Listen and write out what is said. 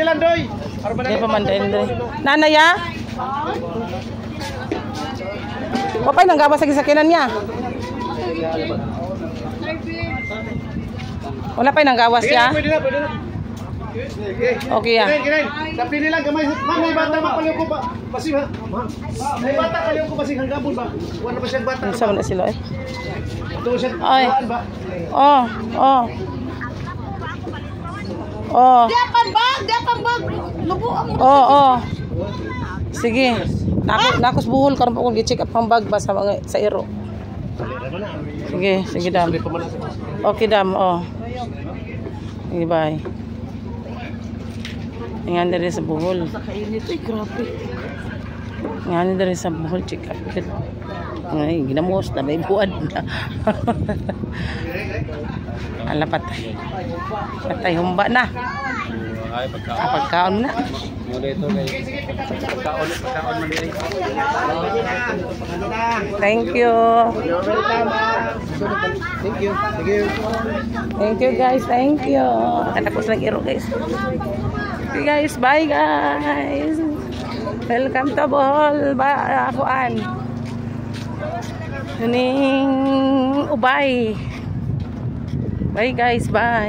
Napili lang doy. Hindi pa man din. Nanay ya? Papay nang gawas sa sakinan niya. Wala pa nang gawas siya. Pwede na. Okay ya. Kinain. Napili lang gamay. Ma'am, may bata mapaliw ko ba? Basing ha. May bata paliw ko basing hangabon ba? Wala pa siyang bata. Isa man na sila eh. Ito siya. Ay. Ba? Oh. Diapan bag. Lubuan mo. Oh. Sige. Nakos buhol karon pa ko gi-check up ang bag ba sa mga sa iro. Sige dam. Okay dam, Sige, bye. Ingan dari sa buhol. Grabe. Ingan dari sa buhol check up. Ay, ginamos na may buwan na. Ala patay. Patay humba na. Pagkaon na. Thank you. Thank you guys. Thank you. Katapos lang iro guys. Okay guys. Bye guys. Welcome to Bohol. Akuan. Ning ubay. Bye guys. Bye.